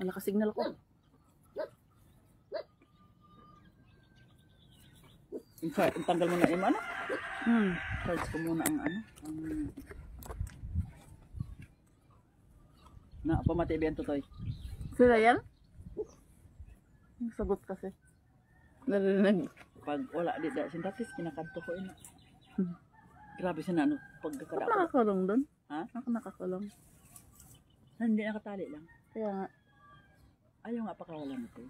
Nakasignal ako. Tanggal mo na yung ano? Charge ko muna ang ano. Pamatay ba yan, Totoy? Sila yan? Sagot kasi. Narinig. Pag wala, di da sindatis, kinakanto ko yun. Grabe siya na ano, pagkakada Ako nakakulong doon? Ha? Ako nakakulong. Hindi nakatali lang. Kaya nga, Ayaw nga pakawalan nito.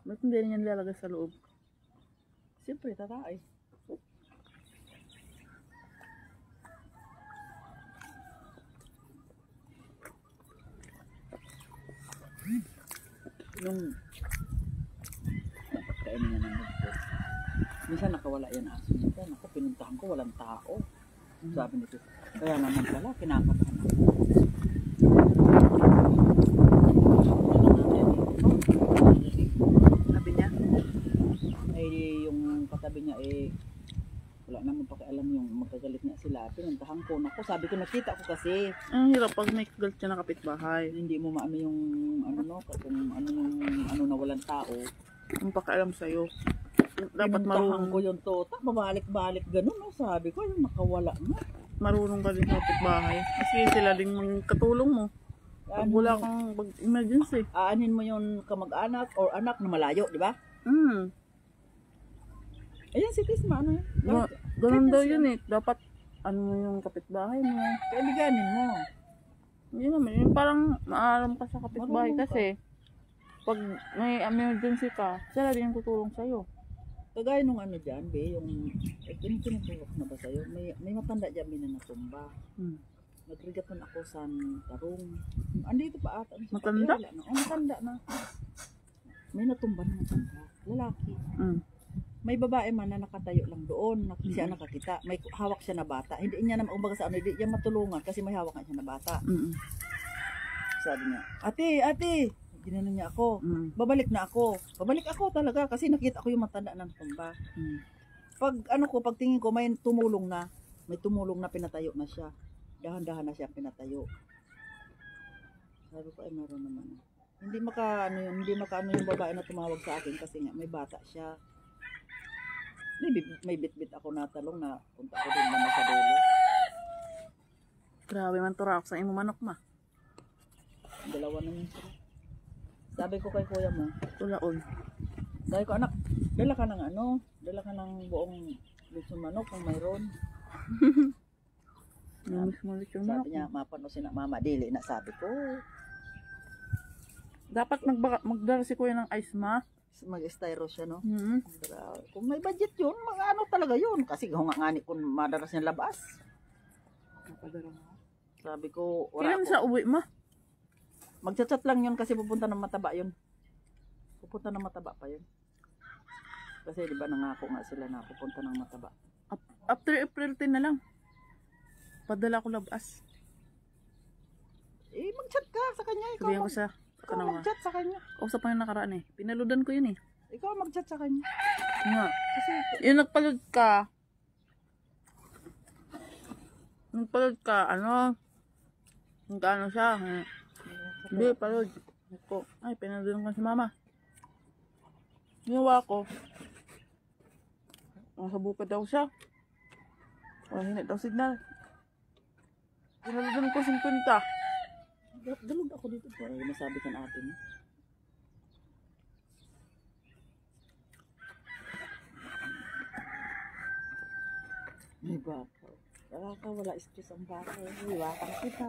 ba't hindi niya nilalagay sa loob? Siyempre, tatay. Nung kainin nga naman ito. Minsan nakawala yan aso. Minsan ako pinuntahan ko walang tao. Sabi nito. Kaya naman pala, kinakabahan ako. Sabi niya? Ay yung katabi niya wala naman pakialam yung magkagalit niya sila. Pinuntahan ko. Naku, sabi ko nakita ko kasi. Ang hirap pag may galit siya na kapitbahay. Hindi mo maano yung ano no, kung ano yung ano na walang tao. Ang pakialam sa'yo. Dapat Pinuntahan marunong. ko yung tota, babalik-balik ganun no. Sabi ko yung nakawala na. Marunong ka din sa kapitbahay. Kasi sila din mga katulong mo. Pag wala kang emergency. Aanin mo yung kamag-anak or anak na malayo, di ba? Ayan si Tisma, ano yun? Ganun daw yun eh. Dapat ano mo yung kapitbahay mo. Kaibiganin mo. Hindi naman. Yung parang maalam ka sa kapitbahay Marunong ka. kasi pag may emergency ka, sila din yung tutulong sa'yo. Kagaya nung ano dyan, be, yung tinutulok na ba sa'yo? May matanda dyan, may natumba. Nagrigaton ako sa tarong. Andito pa ata. Matanda? Matanda na. May natumba na matanda. Lalaki. May babae man na nakatayo lang doon. Siya nakakita. May hawak siya na bata. Hindi niya naman, umbaga sa ano, hindi niya matulungan kasi may hawak na siya na bata. Sabi niya, ate, ginano niya ako. Babalik na ako. Babalik ako talaga kasi nakita ko yung matanda na natumba. Pag ano ko, pag tingin ko, may tumulong na. May tumulong na pinatayo na siya. Dahan-dahan na siya pinatayo. Sabi ko, ay meron naman. Hindi makaano yung babae na tumawag sa akin kasi nga may bata siya. May bit-bit ako na talong na punta ko din naman sa dulo. Grabe man turak sa imo manok ma. Dalawa na yun sila. Sabi ko kay kuya mo, Tulaon. sabi ko, anak, dala ka ng buong litso manok kung mayroon. Namis mo ulit yung manok. Sabi niya, mapano si mama, dili na sabi ko. Dapat magdala si kuya ng ice ma. Mag-styro siya, no? Kung may budget yun, mga ano talaga yun. Kasi kung nga ngani kung madaras niya labas. Sabi ko, wala Kailan ko. sa uwi ma? Magchat-chat lang yun kasi pupunta ng mataba yun. Pupunta ng mataba pa yun. Kasi di ba nangako nga sila na pupunta ng mataba. After April 10 na lang. Padala ko labas. Mag-chat ka sa kanya. Sabihan ko sa Ikaw kanang mag-chat sa kanya. Kausap pa yung nakaraan eh. Pinaludan ko yun eh. Ikaw mag-chat sa kanya. Nga. Kasi Yung nagpalod ka. Ano? Nagkaano siya. Hindi, palod. Ako, ay, pinaludan ko si mama. Ginawa ko. Nasa bukid daw siya. Hinit daw signal. Pinaludan ko 50. dalog ako dito para masabi ka natin. May baka. Baka wala stress ang baka. May baka kita.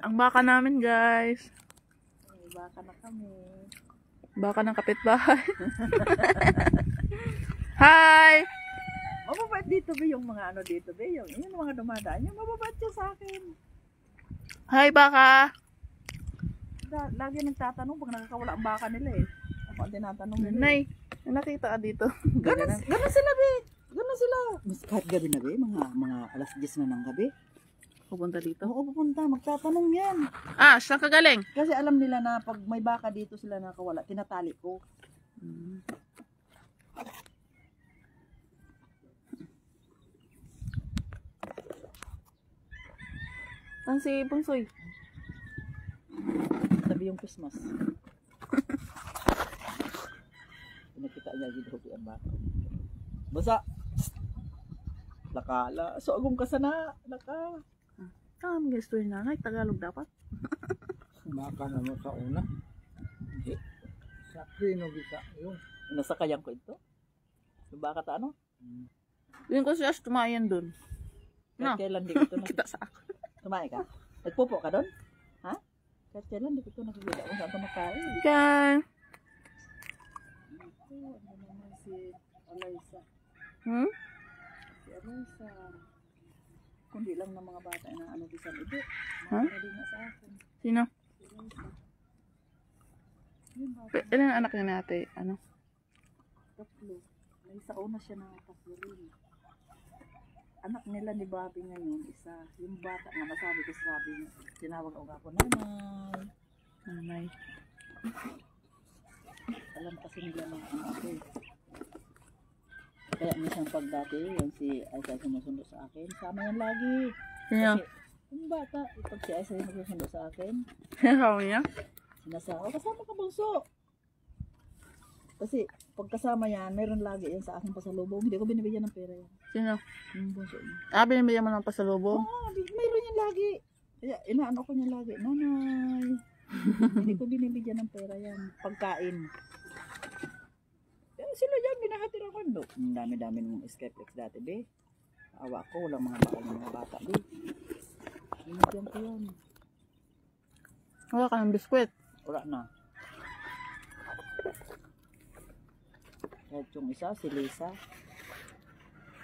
Ang baka namin guys. May baka na kami. Baka ng kapitbahay. Hi! Mababait dito ba yung mga ano dito ba? Yung mga dumadaan. Yung mababait siya sa akin. Hi baka! Lagi nagtatanong pag nakakawala ang baka nila eh. Ako ang tinatanong nila. Nay, nakita ka dito. Ganun sila be. Ganun sila. Mas kahit gabi na be. Mga alas 10 na ng gabi. Pupunta dito. Oo, pupunta. Magtatanong yan. Ah, saan ka galing? Kasi alam nila na pag may baka dito sila nakawala, tinatali ko. Ang si Bunsoy. Sabi yung Christmas. Pinakita niya gid hobi ang bata. Basa. Lakala. So agong ka sana. Laka. Gusto ni nanay, Tagalog dapat. Baka naman sa una. Hindi. Sa prino bisa. Yung. Nasa kayang ko ito. Yung baka ta ano? Yun ko siya tumayan dun. No. Kailan di ko ito Kita sa ako. Tumae ka? Nagpupo ka doon? Ha? Kahit kailan di ko ito nakikita kung saan ito makain. Okay. Ano naman si Alaysa? Hmm? Si Alaysa. Kundi lang ng mga bata na ano bisan ito. Ha? Mga din na sa akin. Sino? Si Alaysa. Yung bata Ilan anak niya natin? Ano? tatlo. May sa una siya na tatlo rin. Anak nila ni Bobby ngayon, isa. Yung bata nga nasabi ko sabi niya. Tinawag ako ako, nanay. Nanay. Alam kasi nila ng ano ako eh. Kaya minsan pag dati, yung si Aisa sumusundo sa akin, sama yan lagi. Sino? Kasi yung bata, pag si Aisa yung sumusundo sa akin, Sabi niya? sinasama, kasama ka bunso. Kasi pag kasama yan, mayroon lagi yan sa akin pasalubong. Hindi ko binibigyan ng pera yan. Sino? Yung bunso niya. Binibigyan mo ng pasalubong? Oo, mayroon yan lagi. Kaya inaano ko niya lagi, nanay. Hindi ko binibigyan ng pera yan. Pagkain. Kaya sila dyan, binahati ng kondo. Ang dami-dami ng Skeplex dati, be. Awa ko, walang mga bakal ng mga bata, be. Binigyan ko yan. Wala ka ng biskwit. Wala na. Kahit yung isa, si Lisa.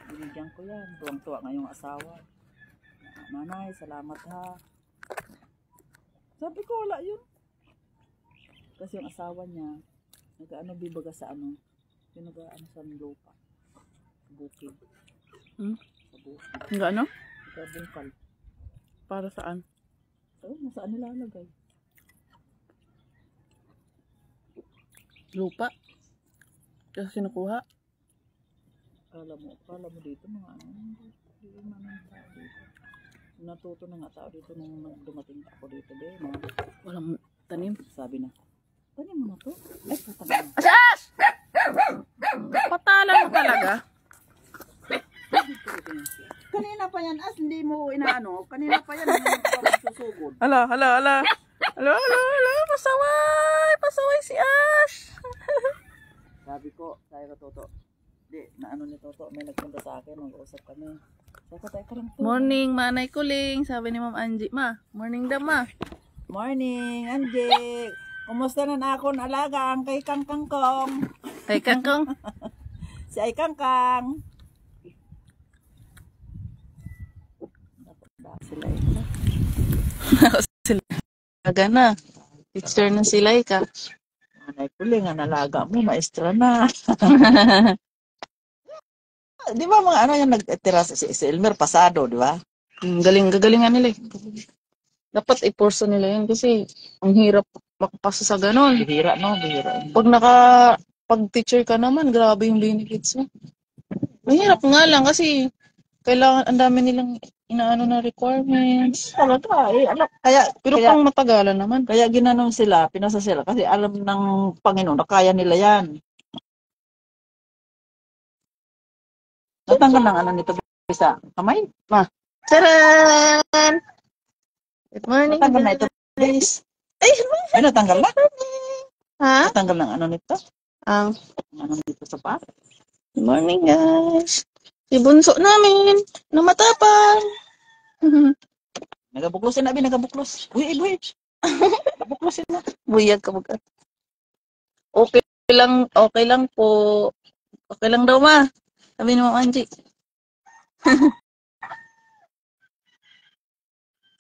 Binigyan ko yan. Tuwang-tuwa ngayong asawa. Nanay, salamat ha. Sabi ko, wala yun. Kasi yung asawa niya, nag-ano bibaga sa ano, yung nag-ano sa lupa. Sa bukid. Hmm? Sa bukid. Hanggang ano? Nag-bungkal. Para saan? So, nasaan nilalagay? Lupa. Kasi kinukuha. Kala mo dito mga ano, hindi man ang tao dito. Natuto na nga tao dito nung dumating ako dito, be. Mga, Walang tanim. sabi na, tanim mo na to? Ay, patangin mo. Asas! Patalan mo talaga. Kanina pa yan, as hindi mo inaano. Kanina pa yan, hindi mo susugod. Hala. Pasaway! Pasaway si Ash! Sabi ko, sabi ko, Toto. Di, naano ni Toto, may nagpunta sa akin, mag-uusap kami. Sabi ko, tayo ka lang to. Morning, Manay Kuling. Sabi ni Ma'am Angie. Ma, morning daw, ma. Morning, Angie. Kumusta na akong alaga ang kay Kang Kangkong? Hey, Kangkong. Si ay Kangkang. Sila ito. Aga na. Teacher na si Laika. Nanay Kuling, ang alaga mo, maestra na. Di ba mga ano yung nagtira si Elmer pasado, di ba? Gagalingan nila eh. Dapat i-porso nila yun kasi ang hirap makapasa sa ganon. Bihira, no? Bihira. Pag teacher ka naman, grabe yung benefits mo. Mahirap nga lang kasi kailangan, ang dami nilang inaano na requirements. Talaga, eh, alam, kaya, Pero kaya, pang matagalan naman. kaya ginanong sila, pinasa sila, kasi alam ng Panginoon na kaya nila yan. Natanggal ng ano nito, bisa, kamay? Taran! Good morning, Natanggal na ito, guys. ay, natanggal na? Ha? Natanggal ng ano nito? Ang Ano dito sa pa? good morning, guys. Si bunso namin, na matapang. Nagabuklosin na, nagabuklos. Uy, uy, nagabuklosin na. Buyag ka mag okay lang po. Okay lang daw, ma. Sabi ni Ma'am Angie.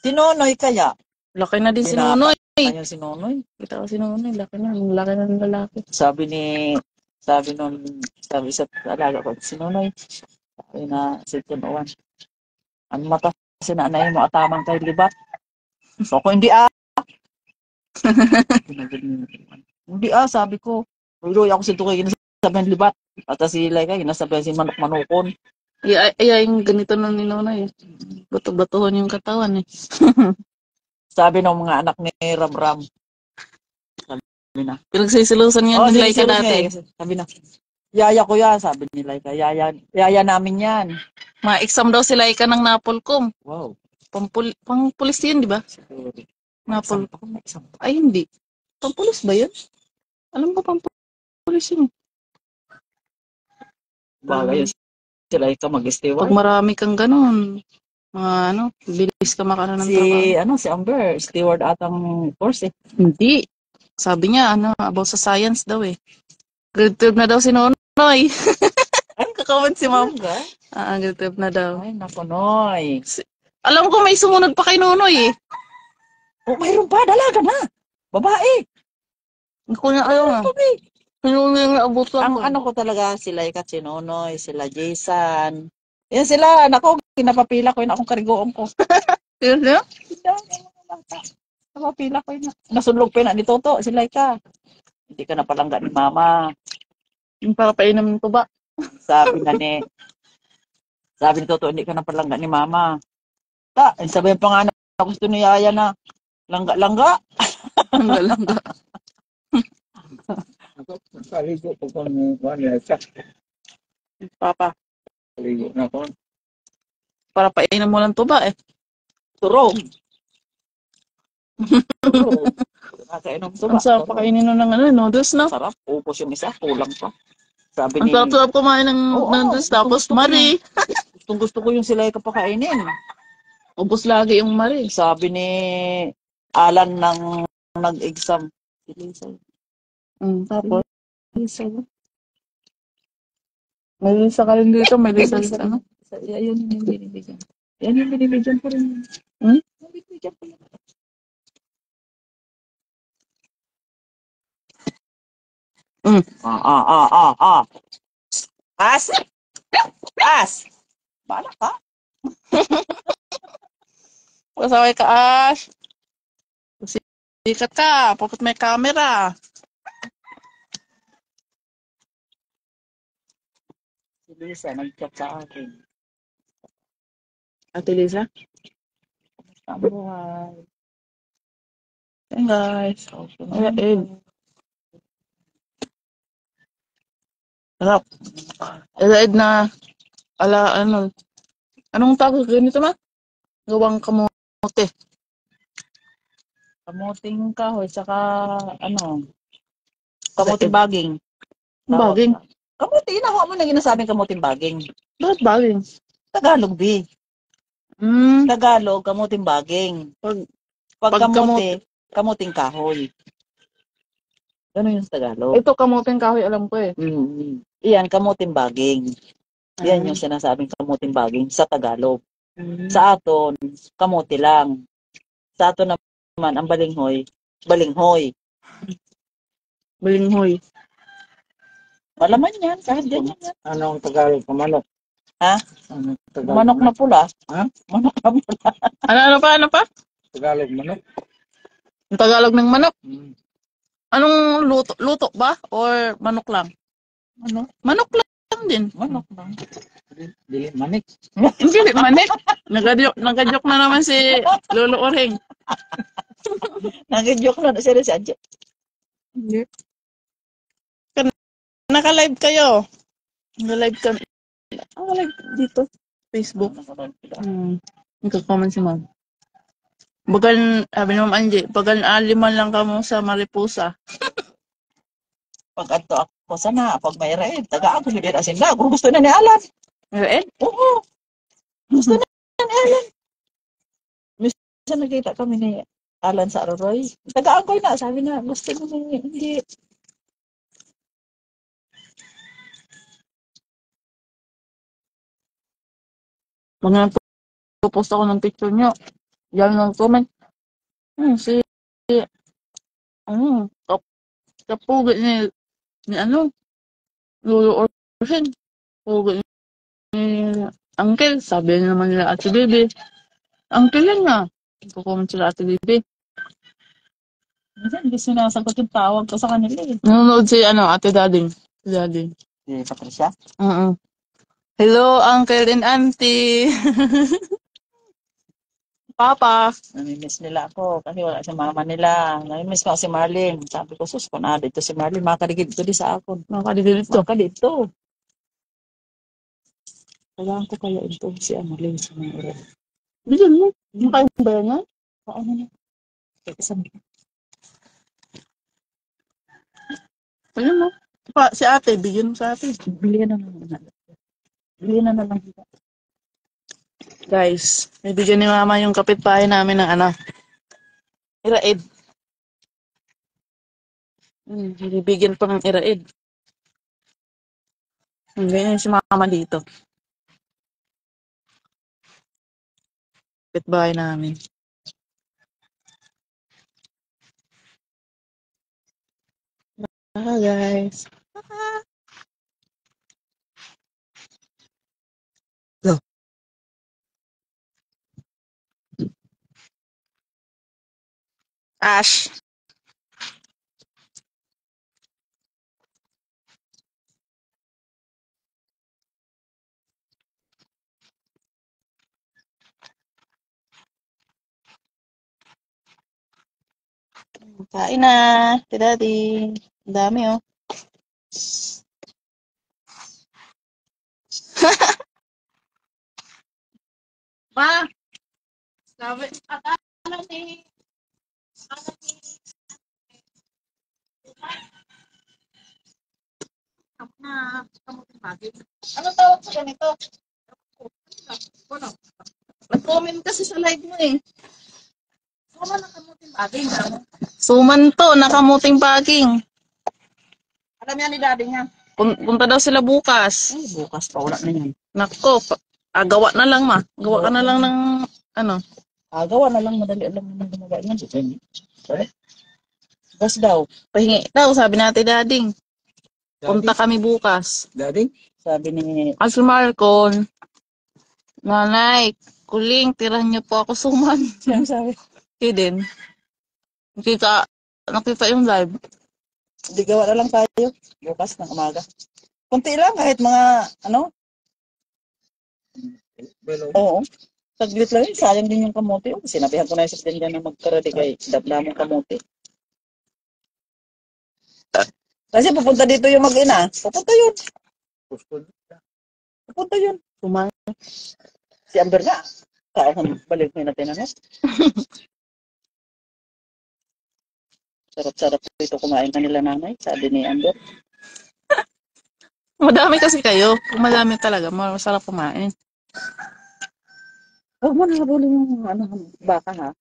Si Nonoy kaya? Laki na din si Pinapa- Nonoy. Kaya si Nonoy? Kita ko si Nonoy. Laki na ng lalaki. Sabi sa alaga ko, si Nonoy, sabi na si Tinuan, ano mata, si nanay mo atamang kay libat. So, ako hindi hindi sabi ko, uloy ako si Tukay, sabi ng libat. At si Laika, inasabi si Manok Manukon. Yung ganito na ni Nonoy. Bato-batuhon yung katawan eh. Sabi ng mga anak ni Ram Ram, na. Pinagsisilusan yan ni Laika dati. Sabi na, yaya ko yan, sabi ni Laika. Yaya namin yan. Ma-exam daw si Laika ng Napolcom. Wow. Pang-pulis yun, di ba? Napol. Ay, hindi. Pang-pulis ba yun? Alam ko pang-pulis yun. Bagay yun. Si Laika mag-steward. Pag marami kang ganun, mga bilis ka makaroon ng trabaho. Si Amber, steward atang course eh. Hindi. Sabi niya, about sa science daw eh. Grade 12 na daw si Nonoy. Kakawin si ma'am. Grade 12 na daw. Ay, naku, Noy. Alam ko may sumunod pa kay Nonoy eh. Oh, mayroon pa, dalaga na. Babae. Ako na ayaw nga. Pinuwi yung naabot lang. Ang ano ko talaga, sila Ikat, si Nonoy, sila Jason. Yan sila, naku, kinapapila ko yun akong karigoong ko. Yun na? Napapila ko yun. Nasunlog pa yun ni Toto, sila Ika. Hindi ka napalangga ni Mama. Yung para painom ng tuba. Sabi ni Toto, hindi ka napalangga ni Mama. Sabi pa nga na gusto ni Yaya na, langga-langga. Langga-langga. Kaligo ko kung Laika. Papa. Kaligo na ko. Para painom mo lang tuba eh. Turog. Nakainom to ba? Ang sarap pakainin nun ng noodles na. Sarap. Upos yung isa. Kulang pa. Sabi Ang ni... sarap kumain ng noodles. Tapos Marie. Gusto ko yung sila kapakainin. Ubus lagi yung Marie. Sabi ni Alan ng nag-exam. Tapos? May lisa ka rin dito. May lisa ano? Yan yung binibigyan. Yan yung binibigyan ko rin. Binibigyan ko rin. As! Bala ka? Pasaway ka, Ash. Sikat ka. Bakit may camera? Si Lisa, nag-chat sa akin. Ate Lisa? Buhay. Hey guys. Sarap. Ed na, anong tawag ganito ma? Gawang kamote. Kamuting kahoy, saka kamuting baging. Baging? Kamuti, inakuha mo na ginasabing kamuting baging. Bakit baging? Tagalog, B. Tagalog, kamuting baging. Pag kamuti, kamuting kahoy. Gano'n yung Tagalog. Ito kamuting kahoy, alam ko eh. Iyan, kamuting baging. Yan yung sinasabing kamuting baging sa Tagalog. Sa aton, kamuti lang. Sa aton naman, ang balinghoy, balinghoy. Balinghoy. Malaman yan, kahit ganyan yan. Anong Tagalog ka manok? Ha? Manok na pula. Ha? Manok na pula. Ano pa? Tagalog manok? Ang Tagalog ng manok? Anong luto ba? Or manok lang? Manok lang din. Manok lang. Dili manik. Hindi, manik. Nagajoke na naman si Lolo Oreng. Nag-joke na siya si Adjo. Hindi. Naka-live kayo. Naka-live kami. Naka-live dito. Facebook. Nagka-comment si ma'am. Bagal, sabi ni Ma'am Angie, bagal aliman lang kamo sa Mariposa. Pag ato ako sana, pag may raid, taga ako hindi na sinda. Kung gusto na ni Alan. Raid? Oo. Gusto na ni Alan. Minsan nakita kami ni Alan sa Aroroy. Taga ako na, sabi na, gusto na ni, hindi. Mga nagpo-post ako ng picture nyo. Yan ang comment. Kapugi ni Lolo Orsen. Kapugi ni Uncle. Sabi naman nila Ate Bibi. Uncle yan nga. Nagpo-comment sila Ate Bibi. Minsan hindi sinasagot yung tawag ko sa kanila eh. Nanonood si Ate Dading. Si Dading. Si Patricia? Hello, Uncle and Auntie. Papa. Namimiss nila ako kasi wala si mama nila. Namimiss ko si Marlene. Sabi ko, sus, kung dito si Marlene, makadigid ko di sa ako. Makadigid dito. Kailangan ko kaya ito si Marlene sa mga oras. Bigyan mo. Makayang ba yan? Paano na? Isang. Ayun mo. Si ate, bigyan mo sa ate. Bilihan na lang. Bilihan na lang. Guys, bibigyan ni mama yung kapitbahay namin ng iraid. Bibigyan pa ng iraid. Ganyan si mama dito. Kapitbahay namin. Guys. Go. Ash. Kain na. Si Daddy. Ang dami oh. Ma. Sabi. At ano ni. Ano tawag sa ganito? Nag-comment kasi sa live mo eh. Suman to, nakamuting baging. Alam yan ni daddy niya. Punta daw sila bukas. Ay, bukas pa, wala na yan. Nako, gawa na lang ma. Gawa ka na lang ng ano. Gawa na lang, madali alam naman gumawa niyan. Sorry. Bukas daw. Pahingi daw, sabi natin dading. Punta kami bukas. Daddy? Sabi ni As Marcon, nanay, kuling, tirahan niyo po ako suman. Siyang sabi. Din. Nakita yung live. Hindi gawa na lang tayo. Bukas ng umaga. Kunti lang kahit mga Oo. Saglit lang yun. Sayang din yung kamote. Sinabihan ko na yung sasdyan na magkaradi kay damdamong kamote. Kasi pupunta dito yung mag-ina. Pupunta yun. Pupunta yun. Si Amber nga. Balik mo natin Sarap-sarap dito kumain ka nila nanay, sabi ni Amber. Madami kasi kayo. Kung madami talaga, masarap kumain. Huwag mo na habulin yung baka ha.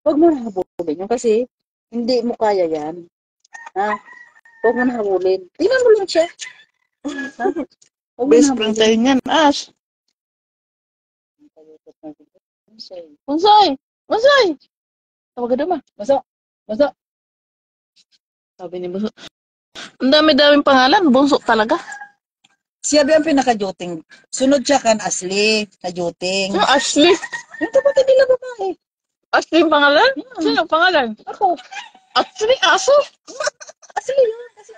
Huwag mo na habulin yung kasi hindi mo kaya yan. Ha? Huwag mo na habulin. Tingnan mo lang siya. Ha? Best friend tayo niyan, Ash. Punsay! Punsay! Tawag ka naman. Maso! Maso! Sabi ni Bunso. Ang dami-daming pangalan. Bunso talaga. Siya ba ang pinaka-juting? Sunod siya kan Ashley na juting. Sino Ashley? Yung kapatid nila babae. Ashley yung pangalan? Sino ang pangalan? Ako. Ashley? Aso? Ashley yun. Kasi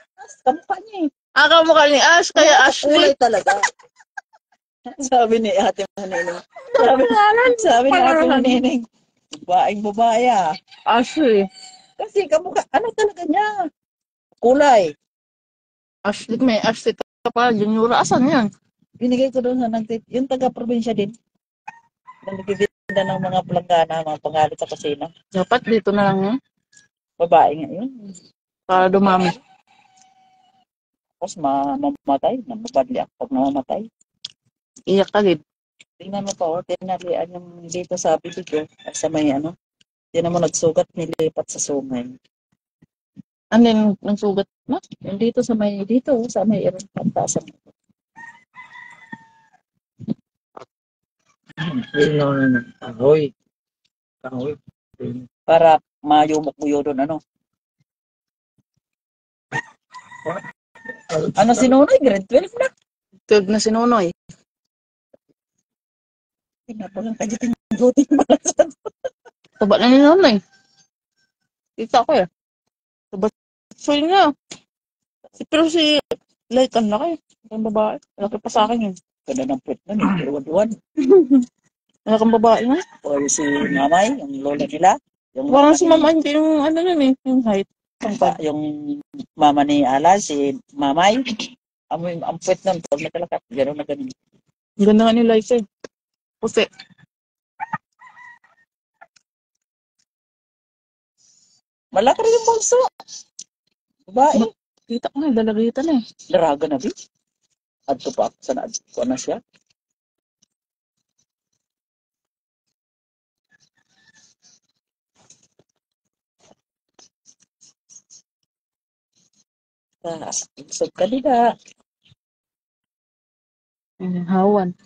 kamukha niya eh. Kamukha ni Ash. Kaya Ashley. Kulay talaga. Sabi ni ate Manining. Sabi ni ate Manining. Babaeng-babae ah. Ashley. Kasi kamukha, talaga niya? Kulay. Ashley, may Ashley pa, Junior. Asan yan? Binigay ko doon sa yung taga-probinsya din. Nagtitinda ng mga planggana, mga pangalit sa kusina. Dapat dito na lang yun. Babae nga yun. Para dumami. Tapos mamamatay. Namabadli ako pag namamatay. Iyak ka din. Tingnan mo pa, tinalian yung dito sa bibig sa may Hindi naman nagsugat, nilipat sa sungay. Ano yung nagsugat? Yung dito sa may pantasan. Kahoy. Para mayumok-muyo doon, si Nonoy? Grade 12 na. 12 na si Nonoy. Pinapalang kajiting guting malasan. Taba na ni Nonoy. Kita ko eh. Taba. So yun nga. Pero si Light ang laki. Ang babae. Laki pa sa akin yun. Ganda ng puwet na. Duwan-duwan. Wala kang babae na? O si Mamay, yung lola nila. Yung Parang mama si ni- Mama hindi yung ano nun eh, yung height. yung mama ni Ala, si Mamay. Ang puwet nun, pag nakalakat, gano'n na gano'n. Ang ganda nga ni Liza eh. Puti. Malaki rin yung bunso. Babae. Kita ko nga, dalagita na eh. Daraga na, bi. Adto pa ako. Sana adto ko na siya. Isog ka nila. Hawan.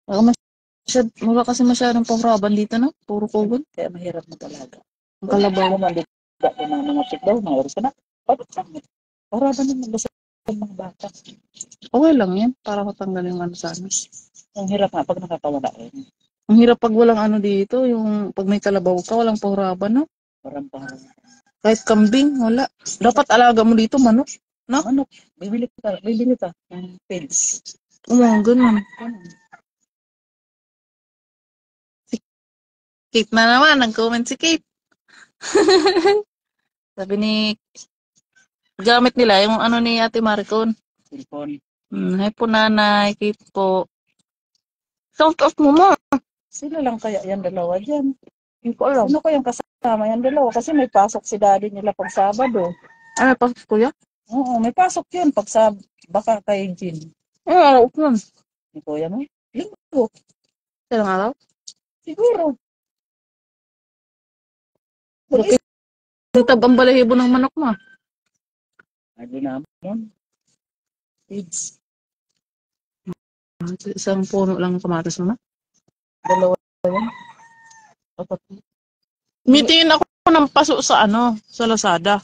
Wala kasi masyadong pahraban dito no? Puro kogon. Kaya mahirap na talaga. Ang kalabaw. Kumandit ka ng mga tikdaw, mga oras na. Para ba naman basta ng mga bata? Okay lang yan. Para matanggal yung ano sana. Ang hirap nga pag nakakawala rin. Ang hirap pag walang ano dito. Yung pag may kalabaw ka, walang pahraban no? Parang parang. Kahit kambing, wala. Dapat alaga mo dito, manok. No? Ano? Bibili ka. Ng pills. Ganun. Kate na naman. Nag-comment si Kate. Sabi ni gamit nila yung ano ni Ate Maricon. Cellphone. Hi po nanay, Kate po. Sound off mo mo. Sila lang kaya yan dalawa dyan. Hindi ko alam. Sino kayang kasama yan dalawa? Kasi may pasok si daddy nila pag Sabado. Ano pa kuya? Oo, may pasok yun pag baka kay Jean. Oo, yun. Ni kuya mo? Linggo. Ilang araw? Siguro. Bakit? Tab ang balahibo ng manok mo. Ano naman? Kids. Isang puno lang kamatis mo na. Dalawa yan. Apat. Mitingin ako ng paso sa ano, sa Lazada.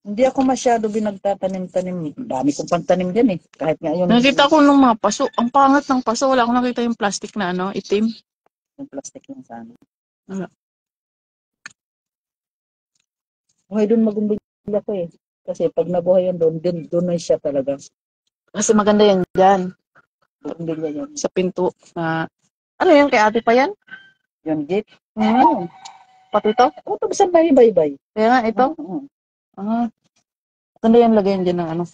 Hindi ako masyado binagtatanim-tanim. Dami kong pantanim dyan eh. Kahit nga yun. Nakita ko nung mga paso. Ang pangat ng paso. Wala akong nakita yung plastic na ano, itim. Yung plastic lang sana. Wala. Okay, doon magumbili ako eh. Kasi pag nabuhay yan doon, doon na siya talaga. Kasi maganda yan dyan. Magumbili yan. Sa pinto na... Ano yan? Kay ate pa yan? Yung gate. Oo. Pati ito? Oo, tabisan bye-bye. Kaya nga, ito. Oo. Maganda yan lagyan dyan ng ano.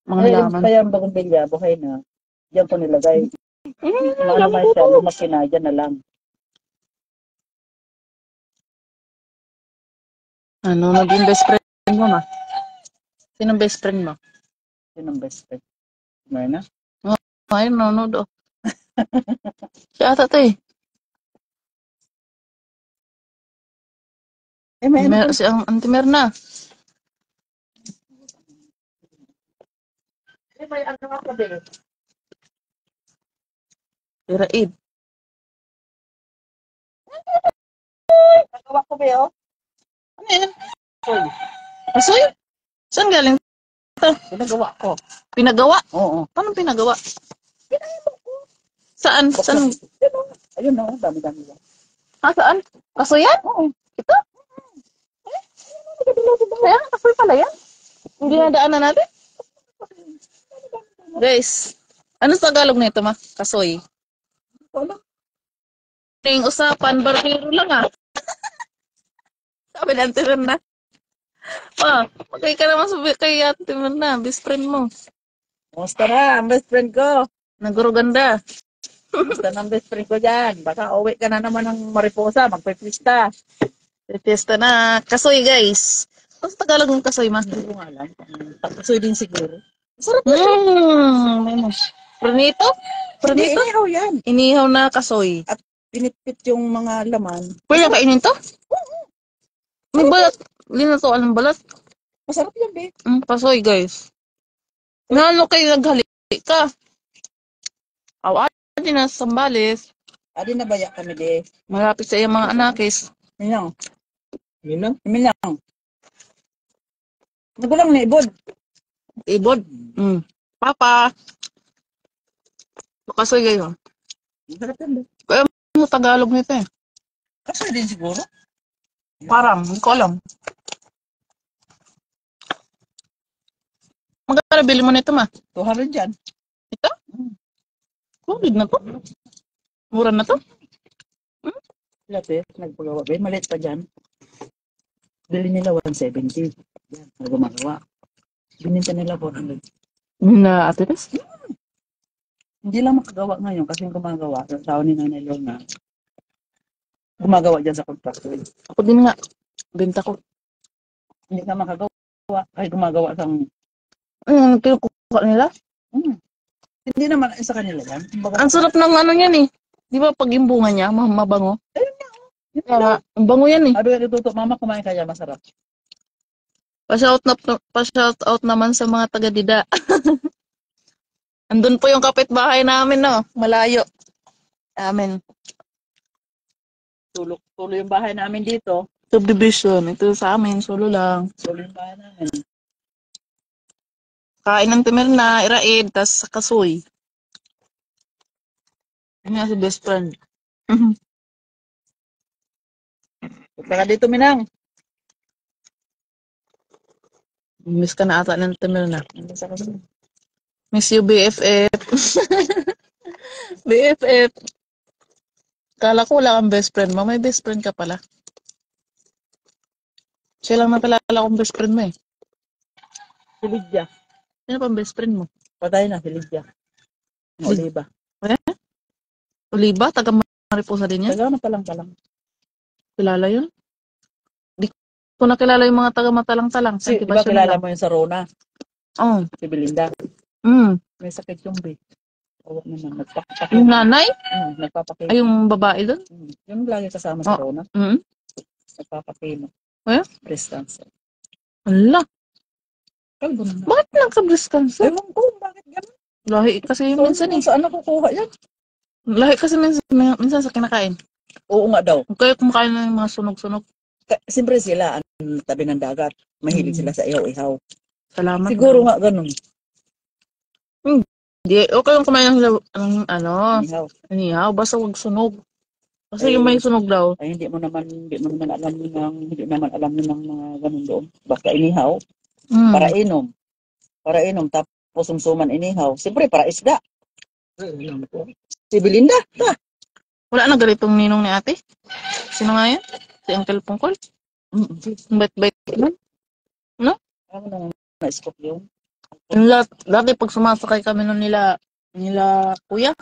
Mga Ngayon, laman. kaya ang bagumbilya, buhay na. Diyan ko nilagay. Alam Naman ko siya, to. lumaki na, dyan na lang. Ano, naging best friend mo ma? Sinong best friend mo? Yun ang best friend. Mayroon na? Ay, nanonood oh. Siya ata to eh. May ano Si ang Auntie Merna. may ano ako din. Iraid. Nagawa ko ba yun? Ano yan? Asoy? Saan galing? Ginagawa ko. Pinagawa? Oo. Paano pinagawa? Saan? Saan? Ayun na, dami-dami yan. Saan? Kasoy yan? Oo. Ito? Kaya, kasoy pala yan. Hindi na daanan natin. Guys, ano sa Tagalog nito ma? Kasoy. Wala. Yung usapan, barbero lang ah. Sabi ng Ate Merna. Ma, magkay ka naman sabi kay Ate Merna, best friend mo. Kumusta na, ang best friend ko? Naguruganda. Kumusta na ang best friend ko dyan? Baka uwi ka na naman ng Mariposa, magpipista. Fiesta na. Kasoy guys. Ano sa Tagalog ng kasoy ma? Hindi ko nga alam. Taksoy din siguro. Sarap na. Pranito? Pranito? Inihaw yan. Inihaw na kasoy. Pinipit yung mga laman. Pwede kainin to? May balat. Linatuan ng balat. Masarap yan, be. Kasoy guys. Nano kayo naghalik ka? Awa din na sa Sambales. Adi na baya kami, de. Malapit sa iyang mga anakis. Minang. Minang. Nagulang na ibod. Ibod. Papa. Kasoy guys. Masarap yan, be. Ano Tagalog nito eh? Kasoy din siguro. Parang, hindi ko alam. Magkano bili mo nito ma? 200 dyan. Ito? Kulid na to. Mura na to. Lapis, nagpagawa. Bay, maliit pa dyan. Bili nila 170. Yan, gumagawa. Bininta nila 400. Na Ate Tess? Hindi lang makagawa ngayon kasi yung gumagawa. Yung tao ni Nanay Lorna. Gumagawa dyan sa contractor. Ako din nga. Benta ko. Hindi ka makagawa. Ay, gumagawa sang... Kinukuha nila. Hindi naman sa kanila yan. Kumbaga, Ang sarap ng ano yan eh. Di ba pag yung bunga niya, mabango? yun Kaya, lang. ang bango yan eh. Sabi ka dituto, mama, kumain kaya masarap. Pa-shout out naman sa mga taga-dida. Andun po yung kapitbahay namin, no? Malayo. Amin. Tuloy yung bahay namin dito. Subdivision. Ito sa amin, solo lang. Tuloy yung bahay namin. Kain ng timirna, iraid, tas kasuy. Yun nga si best friend. Punta ka dito, Minang. Miss ka na ata ng timirna. Ano sa kanila? Miss you, BFF. BFF. Kala ko wala kang best friend mo. May best friend ka pala. Siya lang napalala kong best friend mo eh. Si Lydia. Sino pang best friend mo? Patay na si Lydia. Ng Oliva. Oliva? Taga Mariposa din yan? Taga na palang. Kilala yun? Di ko nakilala yung mga taga Matalang-talang. Si, di ba kilala mo yung sa Rona? Oo. Si Belinda. May sakit yung babe. Awak naman. Yung nanay? Nagpapakino. Ay, yung babae doon? Yung lagi kasama sa Rona. Nagpapakino. Breast cancer. Ala. Kalbo na. Bakit nagka-breast cancer? Ewan ko, bakit gano'n? Lahi kasi yun minsan eh. Saan nakukuha yan? Lahi kasi minsan sa kinakain. Oo nga daw. Kaya kumakain ng mga sunog-sunog. Siyempre sila, ang tabi ng dagat. Mahilig sila sa ihaw-ihaw. Salamat. Siguro nga ganun. Di, okay yung kumain ng Ihaw. inihaw. Basta huwag sunog. Kasi yung may sunog daw. Ay, hindi mo naman alam ng mga ganun doon. Basta inihaw, para inom. Para inom, tapos sumsuman inihaw. Siyempre, para isda. Si Belinda. Wala na ganitong ninong ni ate. Sino nga yan? Si Uncle Pungkol? Bait-bait naman. Ano naman na-scoop yun? Yung dati pag sumasakay kami nun nila kuya,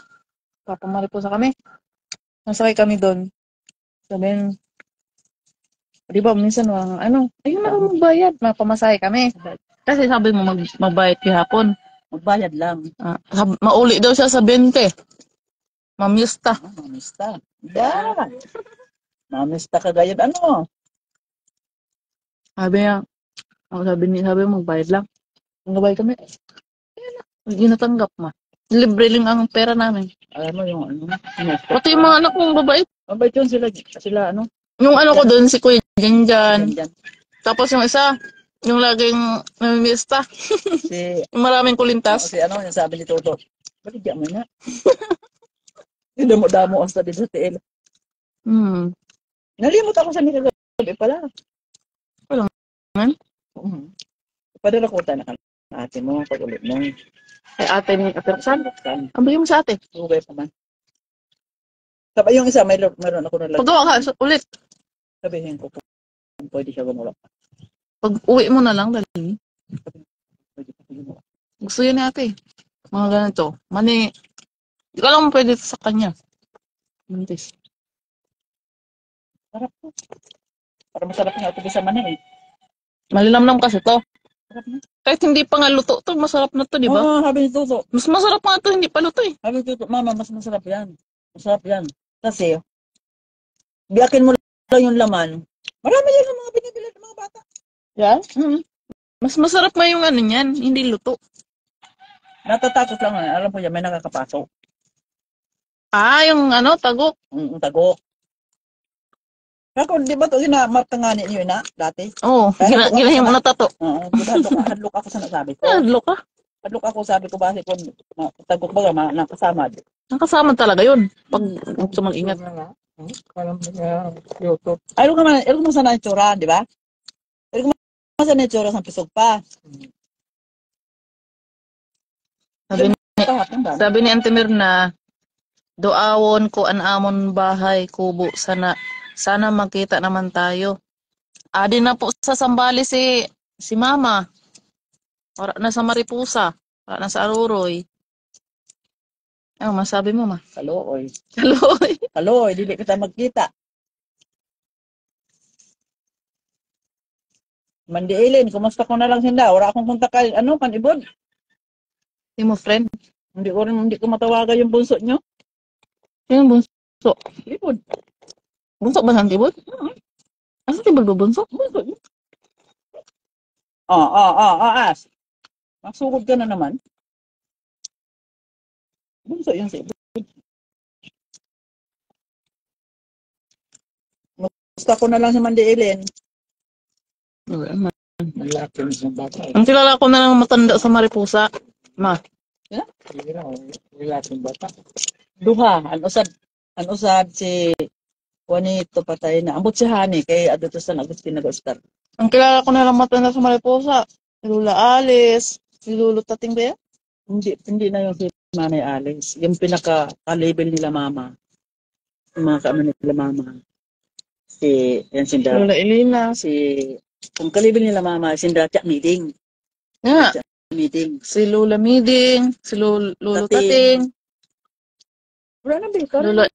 Papa Mariposa kami. Nasakay kami doon. Sabihin, di ba minsan ayun na magbayad, mapamasahe kami. Kasi sabi mo magbayad kahapon. Magbayad lang. Mauli daw siya sa 20. Mamista. Mamista. Yan. Mamista ka gayad. Ano? Sabi mo magbayad lang. Magbayad kami. Hindi natanggap ma. Libre lang ang pera namin. Alam mo yung Pati yung mga anak kong babae. mabait yun sila ano? Yung ko doon, si Kuya Janjan. Yan. Tapos yung isa, yung laging namimista. Si, Yung maraming kulintas. yung sabi ni Toto, bakit di mo na? Yung damo-damo ang sabi sa TL. Nalimot ako sa nila gabi pala. Walang man. Padala ko tayo na ate mo, pag ulit mo. Ay ate ni Ate Roxanne. Ang bagay mo sa ate. Ugay pa man. Sabi yung isa, meron ako na lang. Pagawa ka ulit. Sabihin ko kung pwede siya gumulak. Pag uwi mo na lang, dali. Pwede pa gumulak. Gusto yun ni ate. Mga ganito. Mani, di ka lang pwede sa kanya. Mantis. Sarap po. Para masarap nga ito sa mani eh. Malinamnam kasi to. Sarap na. Kahit hindi pa nga luto to, masarap na to, di ba? Oo, sabi ni Toto. Mas masarap nga to, hindi pa luto eh. Sabi ni Toto, mama, mas masarap yan. Masarap yan. Kasi, biyakin mo lang yung laman. Marami yan ang mga binibili ng mga bata. Yan? Mas masarap nga yung niyan, hindi luto. Natatakot lang. Alam ko yan, may nakakapasok. Yung tagok. Tagok. Ako, di ba ito ginamartanganin niyo na dati? Oo, ginahin mo na tato. Oo, hadlok ako sa nasabi ko. Hadlok ka? Hadlok ako, sabi ko, base ko, tagok ba nakasama. Nakasama talaga yun. Pag sumalingat. Alam mo niya, YouTube. Ayaw ko sana itsura, di ba? Ayaw ko sana itsura sa pisog pa. Sabi ni Auntie Mirna, doawon ko an amon bahay kubo sana Sana magkita naman tayo. Adi na po sa Sambales si Mama. Wala na sa Maripusa. Wala na sa Aruroy. Ano masabi mo, Ma? Kaluoy. Kaloy. Kaluoy, dili kita magkita. Mandiilin, kumusta ko na lang sinda. Wala akong kontak kay, kanibod. Hindi mo, friend. Hindi ko matawagan yung bunso nyo. Sino bunso? Ibod. Bunso ba ng tibod? Asa tibod ba bunso? Bunso nyo. As. Masugod ka na naman. Bunso yun si Ibod. Kumusta ko na lang si Mandiilin. Malaki na sa bata. Ang kilala ko na lang matanda sa Maripusa. Ma. Malaki ng bata. Duha, anusad si Juanito patay na. Ambot si Hani kay adto sa Agustin nag-star. Ang kilala ko na lang matanda sa Maripusa. Si Lula Alice. Si Lolo Tating ba yan? Hindi na yung si Manay Alice. Yung pinaka-label nila mama. Yung mga kaano nila mama. Yan si Lula Elena. kung kalibel nila mama, si Tiyak Meeting. Nga. Meeting. Si Lula Miding. Si Lolo Tating. Wala na bilka. Lula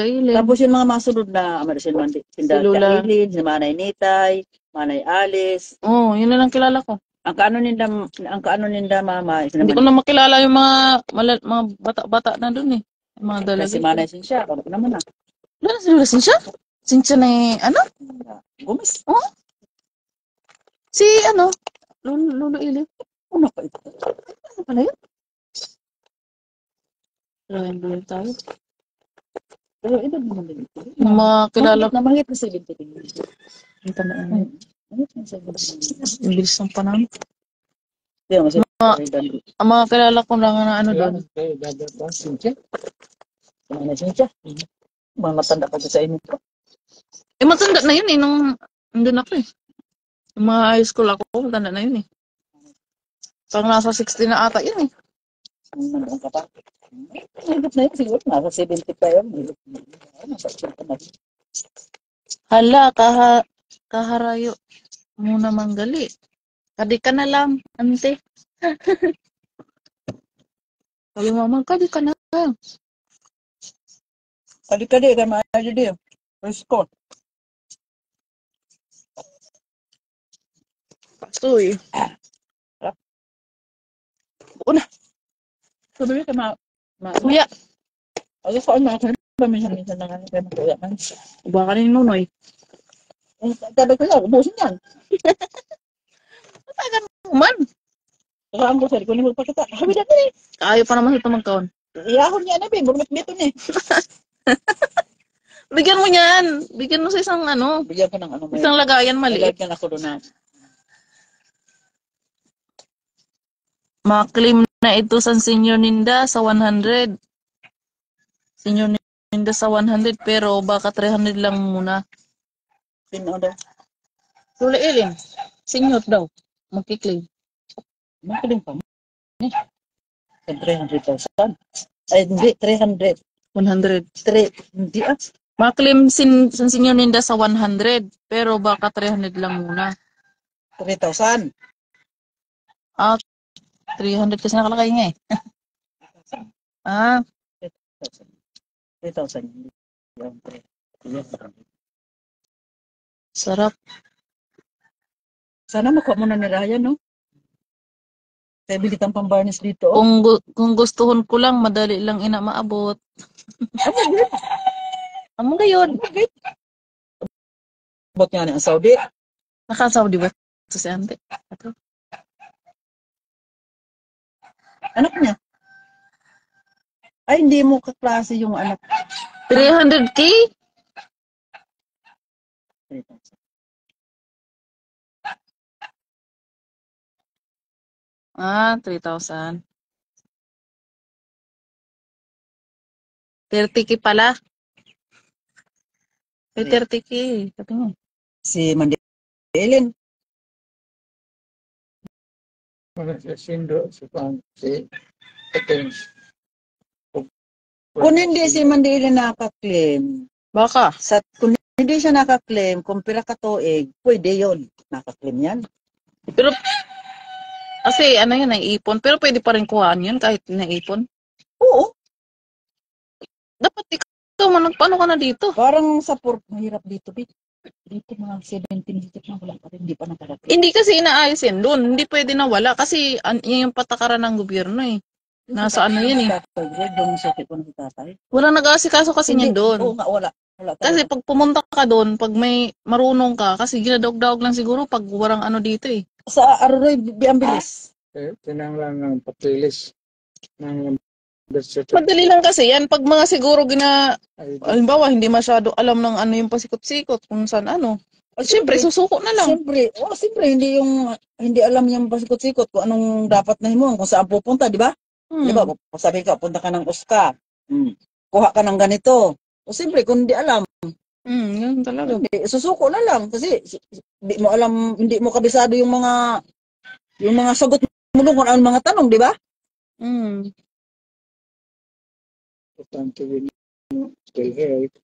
Elena. Tapos yung mga masunod na si Lula. Tiyak Meeting, si Manay Nitay, Manay Alice. Oh, yun na lang kilala ko. Ang kaano ninda mama, Hindi ko na makilala yung mga bata-bata na dun eh. Yung mga dalaga. si Manay Sinsya, ano naman na. Wala na si Lula Sinsya? Sinsya na ano? Gumis. Oh? Si Lolo Ili. Ano pa ito? Ano pala yun? Lain tayo. Pero ito naman din ito. Yung mga kilala ko. Namangit na 70 din. Ang tandaan mo. Mangit na 70. Ang bilis ng panahon. Ang Ang mga kilala ko lang na doon. Manay Sinsya. Mga matanda pa sa inyo. Matanda na yun nung nandun ako eh. Yung mga high school ako, matanda na yun eh. Pag nasa 60 na ata yun eh. Nandun ka pa. Higit na yun siguro. Nasa 70 pa yun. Nasa 80 na. Hala, kaharayo. Muna manggali. Kadi ka na lang, ante. Sabi mama, kadi ka na lang. Kadi-kadi kan maayo din. Presko. Pastoy. Una. Sabi ka Kuya. Ano ko ano ako ba minsan na nga kaya kuya man. Uba ka rin nunoy. Sabi ko lang, ubusin yan. Tagan mo man. Saka ang gusto ko ni magpakita. Habi na din. Ayaw pa naman ito magkaon. Iyahon niya na ba, burmit-mito ni. Bigyan mo niyan. Bigyan mo sa isang Bigyan ko ng isang lagayan maliit. Lagyan ako doon na. Ma-claim na ito sa Senior Ninda sa 100. Senior Ninda sa 100 pero baka 300 lang muna. Sino daw? Lula Elin. Senior daw. Magki-claim. Makiling pa mo. 300,000. Ay, hindi, 300. 100. Hindi Ma-claim sa Senior Ninda sa 100 pero baka 300 lang muna. 3,000. 300 kasi nakalagay nga eh. 3,000. Sarap. Sana makuha mo na ni Ryan, no? Kaya bilitan pang barnes dito. Kung gustuhon ko lang, madali lang ina maabot. Amo gayon. Bot nga ang Saudi. Naka-Saudi ba? Ito si ante. Anak niya. Ay, hindi mo kaklase yung anak. 300K? 3,000. Ah, 3,000. 30K pala. May 30K. Sabi mo. Si Mandiilin. Kung hindi si Mandiilin nakaka-claim, Baka. kung hindi siya nakaklaim, kung pira ka tuig, pwede yun. Nakaklaim yan. Pero, kasi ano yun, naipon. Pero pwede pa rin kuhaan yun kahit naipon. Oo, Dapat ikaw, paano ka na dito? parang sa port, mahirap dito, Bit. Dito mga 17 higit na wala pa rin, hindi pa nakarating. Hindi kasi inaayos yan doon. Hindi pwede na wala kasi yan yung patakaran ng gobyerno eh. Nasa ano yun eh. Doon sa tipo ng tatay. Walang nag-aasikaso kasi Hindi, niyan doon. oo nga, wala. Wala Kasi talaga. pag pumunta ka doon, pag may marunong ka, kasi ginadaog-daog lang siguro pag walang ano dito eh. Sa Aroy, ang bilis. Tinanglan ng patilis ng birth certificate. Madali lang kasi yan. Pag mga siguro ID. halimbawa, hindi masyado alam ng ano yung pasikot-sikot, kung saan ano. Siyempre, susuko na lang. Siyempre, hindi alam yung pasikot-sikot kung anong dapat na himuon, kung saan pupunta, di ba? Di ba, sabi ka, punta ka ng Uska, kuha ka ng ganito. O siyempre, kung hindi alam, Yun talaga. hindi, susuko na lang. Kasi, hindi mo alam, hindi mo kabisado yung mga sagot mo doon kung anong mga tanong, di ba? Importante din still health.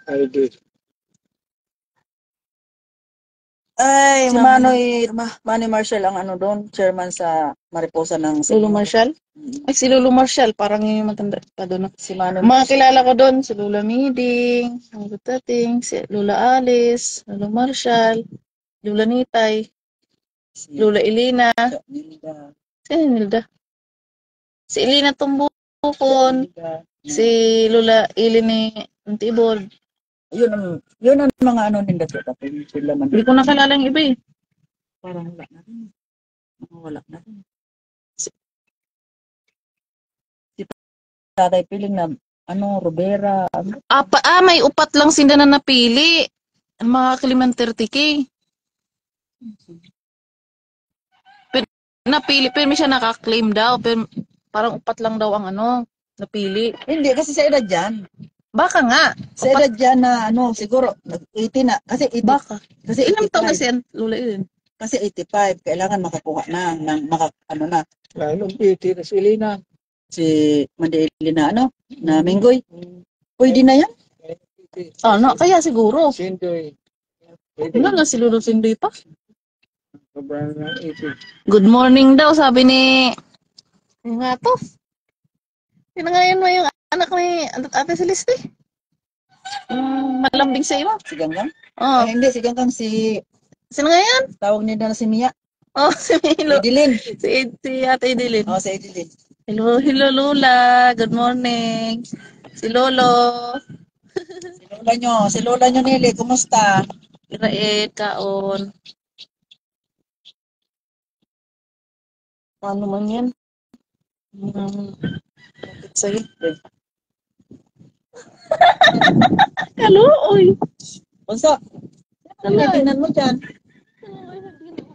ID. Ay, si Manny Marshall ang ano doon, chairman sa Mariposa ng Lolo Marshall? Ay, si Lolo Marshall, parang yung matanda pa doon. Si Manny Mga kilala ko doon, si Lola Miding, ang Gutating, si Lola Alice, Lolo Marshall, Lola Nitay, Lola Elena, si Nilda. Si Elena Tumbukon, si Lola Elene Antibod. Yun ang mga ano nila tapos sila man. Hindi ko nakilala yung iba eh. Parang wala na rin. Wala na rin. Si tatay piling na Rivera. May upat lang sila na napili. Ang mga Kaliman 30K. Pero napili, pero may siya nakaklaim daw. Pero parang upat lang daw ang napili. Hindi, kasi sa edad yan. Baka nga. Sa edad yan na siguro, 80 na. Kasi 80. Baka. Kasi Ilang taon 85. na siya, Lola Elin? Kasi 85, kailangan makakuha na ng na. Lalo 80 na si Elena. Si Mandeli na na Minggoy. Pwede na yan? Kaya siguro. Sindoy. Wala na si Lolo Sindoy pa. Sobrang ng 80. Good morning daw, sabi ni nga to. Pinangayon mo yung anak ni Ate Celeste. Malambing sa iyo. Si Ganggang? Oh. Hindi, si Ganggang Sino nga yan? tawag niya na si Mia. Oh, si Milo. Edilin. Si Ate Edilin. Si Edilin. Hello, Lola. Good morning. Si Lolo. Si Lola nyo Nelly, kumusta? Iraed, kaon. Ano man yan? Sa'yo. Hello, oy. Bunso, ano tingnan mo dyan?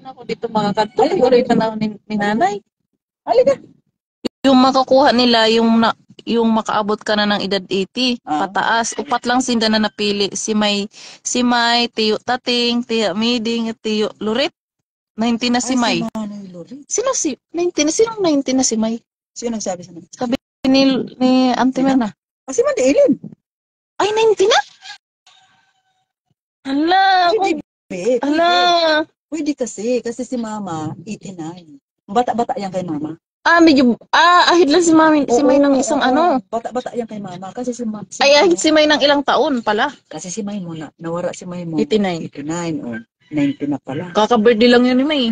Ako dito mga kanto. Siguro ito na ni nanay. Halika. Yung makakuha nila, yung makaabot ka na ng edad 80, pataas. Upat lang sinda na napili. Si May, Tiyo Tating, Tiya Miding, at Tiyo Loret. 19 na si May. Sinong 19 na si May? Sino nagsabi sa mga? Sabi ni Auntie Mena. Si Mandiilin. Ay, 19 na? Hala. Hala. Pwede kasi si Mama, 89. Bata-bata yan kay Mama. Medyo, ahid lang si May ng isang Bata-bata yan kay Mama. Kasi ahid si May ng ilang taon pala. Kasi si May mo nawara si May mo. 89. 90 na pala. Kaka-birthday lang yun ni May.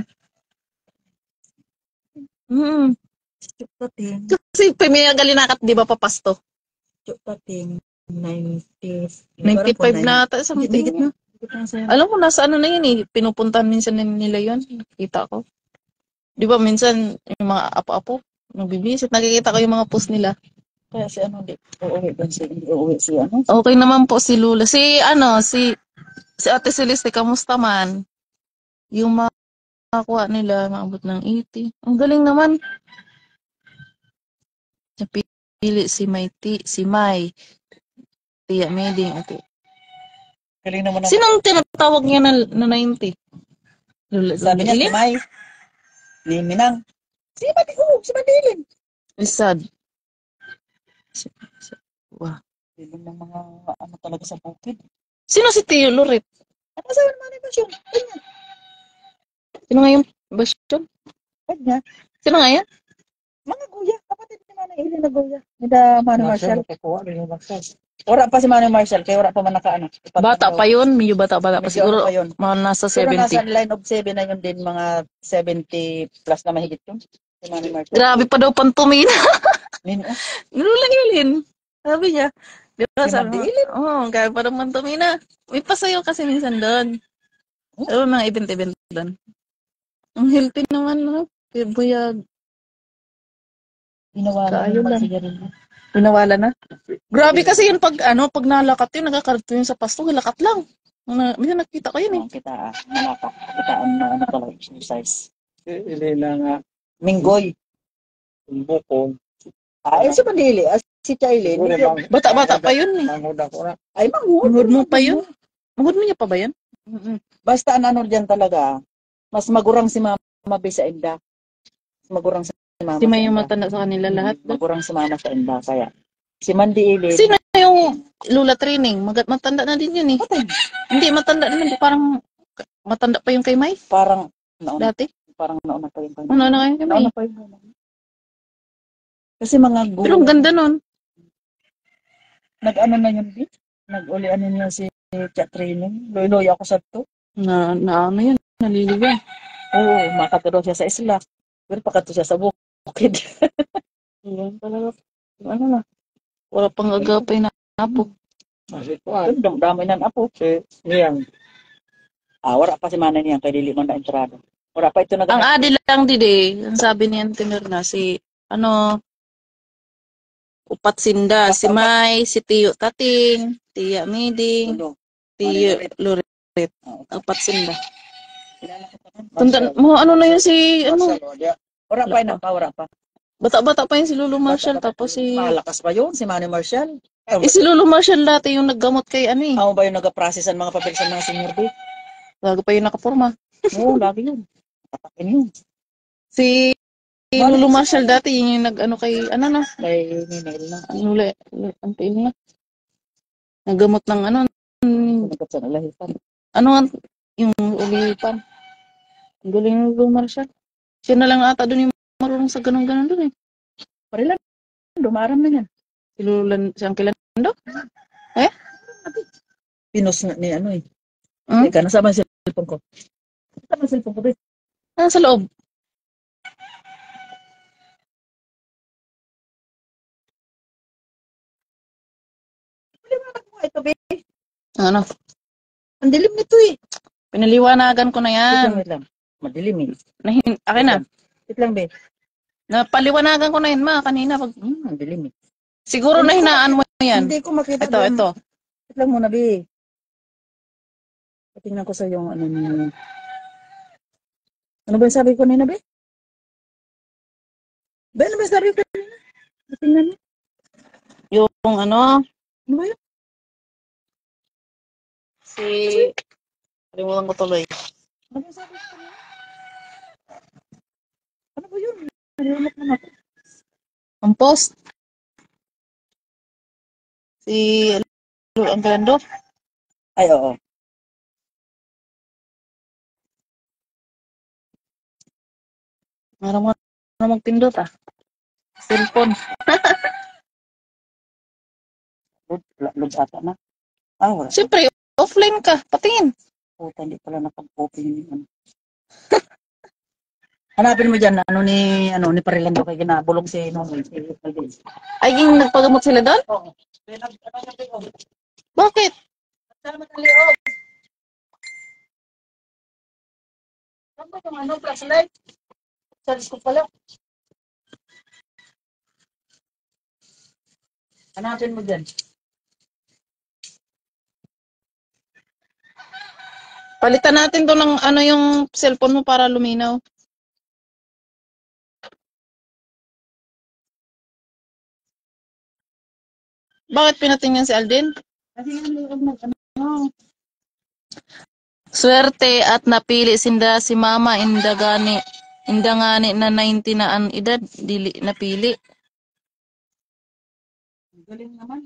Kasi Pamilya Galinakat, di ba papasto? Pating 90. 95 na ata. Higit na. Alam ko, nasa na yun eh. Pinupuntahan minsan nila yun. Nakikita ko. Di ba minsan yung mga apo-apo, nagbibisit, nakikita ko yung mga post nila. Kaya si uuwi si Okay naman po si Lula. Si Ate Celeste, kamusta man? Yung makakuha nila, maabot ng 80. Ang galing naman. Napili si May, Tiya Meding, Ate. Galing naman. Sinong tinatawag niya na 90? Lula, sabi niya si May. Ni Minang. Si Mandilin. Sad. Wow. Yun ng mga ano talaga sa bukid. Sino si Tio Loret? Ano sa naman ni Basyon? Kanya. Sino nga yung basyon? Kanya. Sino nga yan? Mga guya. Kapatid ni Manang Ili na guya. Nida Manang Marshall. Nakuha rin yung Marshall. Wala pa si Manang Marshall. Kaya wala pa man nakaano. Bata pa yun. Medyo bata pa Medyo siguro. ano pa yun. Mga nasa Pero nasa 70. line of 7 na yun din. Mga 70 plus na mahigit yun. Si Manang Marshall. Grabe pa daw pantumina. Nino. Nilulang yulin. Sabi niya. Di ba Si sabi mo? Madilin. Oo, grabe pa daw pantumina. May pasayo kasi minsan doon. Pero mga event-event doon. Ang healthy naman, no? Buyag. Inawalan Kaayo ng lang. magsigarilyo. Pinawala na. Grabe kasi yun pag nalakat yun, nagkakarto yun sa pasto, lakat lang. Minsan nakita ko yun eh. Kita, malapak. Kita ano talaga exercise. Ili na nga. Minggoy. Bukong. Ay, si Madili. Si Chailin. Bata-bata pa yun eh. Mangod ako na. Ay, mangod. Mangod mo pa yun? Mangod mo niya pa ba yan? Basta ang ano dyan talaga, mas magurang si Mama Be sa Inda. Mas magurang si Mama Si May yung sa Inda. matanda sa kanila lahat. Magurang si Mama sa Inda. Kaya, si Mandi Ilin. Sino yung Lula Training? Matanda na din yun eh. Patay. Hindi, matanda naman. Parang matanda pa yung kay May Parang, nauna, dati. parang nauna pa yung Ano na kayo kay May? Nauna pa yung kasi mga Pero ang ganda nun. Nag-ano na yun, Bi? Nag-ulian niya si chat training. Loy-loy ako sa to. Na ano yun? Naliligaw. Oo, makaturo siya sa isla. Pero pakato siya sa bukid. Yan talaga. Ano na. Wala pang agapay na apo. Kasi kuwan. Dami ng apo. Si Niyang. Wala pa si Manay niyan kay Dili man na entrado. Wala pa ito Ang adi lang dide, ang sabi niyan tinur na si Upat Sinda, si May, si Tiyo Tating, Tiya Miding, Tiyo Lurit, Upat Sinda. Tanda mo ano na yun si Wala pa yun pa, wala pa. Bata-bata pa yun si Lulu Marshall tapos si Malakas pa yun, si Manny Marshall. si Lulu Marshall dati yung naggamot kay ano eh. Ako ba yung nag-process ang mga papel sa mga senior day? Bago pa yung nakaporma. Oo, lagi yun. Tapakin yun. Si Lulu Marshall dati yung nag-ano kay Kay Ninel na. Antiin na. Naggamot ng Sumagot sa nalahipan. yung ulipan. Ang galing ng Lulu Marshall. Siya na lang ata doon yung marunong sa ganun-ganun doon eh. Parilan, dumaram na yan. Si Lulu, si Uncle Lando? Pinos na ni ano eh. Hmm? Teka, nasama yung cellphone ko. Nasama yung cellphone ko, Be. Sa loob. Ito, Be. Ano? Ang dilim nito eh. Pinaliwanagan ko na yan. Wait lang. Madilim eh. Akin na. Wait lang, Be. Napaliwanagan ko na yan kanina. Ang dilim eh. Siguro na hinaan mo yan. Hindi ko makita Ito, doon. ito. Wait lang muna, Be. Tingnan ko sa yung ano ni... Ano ba yung sabi ko nina, Be? Be, ano ba yung sabi ko nina? Tingnan mo. Yung ano, Ano ba yun? kalimutan ko tuloy. Ano ba yung sabi ko nina? Ano ba yun? Nalimutan naman ako. Ang post. Si Uncle Lando. Ay, oo. Marang mo na magpindot Cellphone. Lods ata na. Wala. Siyempre, offline ka. Patingin. Puta, hindi pala nakapag-open yung ano. Hanapin mo dyan, ni Parilando kay ginabulong si Nonoy. Ay, yung nagpagamot sila doon? Oo. Bakit? Salamat ang loob. Ano ba yung flashlight? Charge ko pala. Hanapin mo dyan. Palitan natin to ng yung cellphone mo para luminaw. Bakit pinatingnan si Alden? Kasi ano. Swerte at napili sinda si Mama indagani na 90 na ang edad dili napili. Galing naman.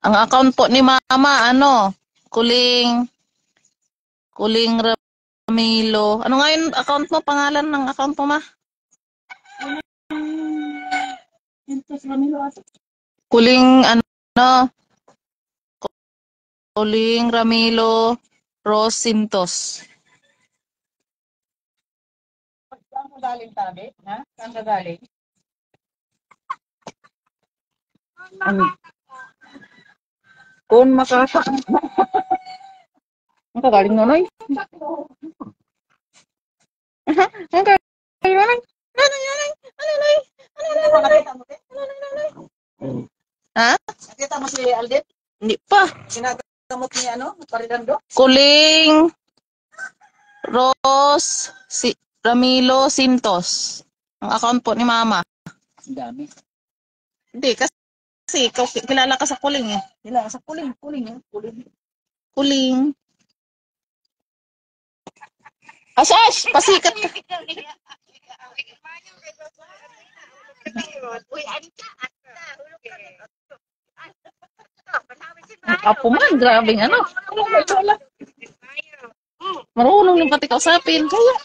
Ang account po ni Mama, Kuling Ramilo. Ano nga yung account mo? Pangalan ng account mo, Ma? Kuling, Kuling Ramilo Rosintos. Saan ka galing, tabi? Ha? Saan ka galing? Kung makaka... Ang kagaling nonoy. Ang kagaling nonoy. Ha? Nakita mo si Alden? Hindi pa. Sinagamot niya, Parilando? Kuling Ramilo Sintos. Ang account po ni Mama. Ang dami. Hindi, kasi ikaw kilala ka sa Kuling eh. Sila, sa kuling. Kuling. Asash! Pasikat ka. Ang apo man, grabing Marunong yung pati kausapin. Kaya.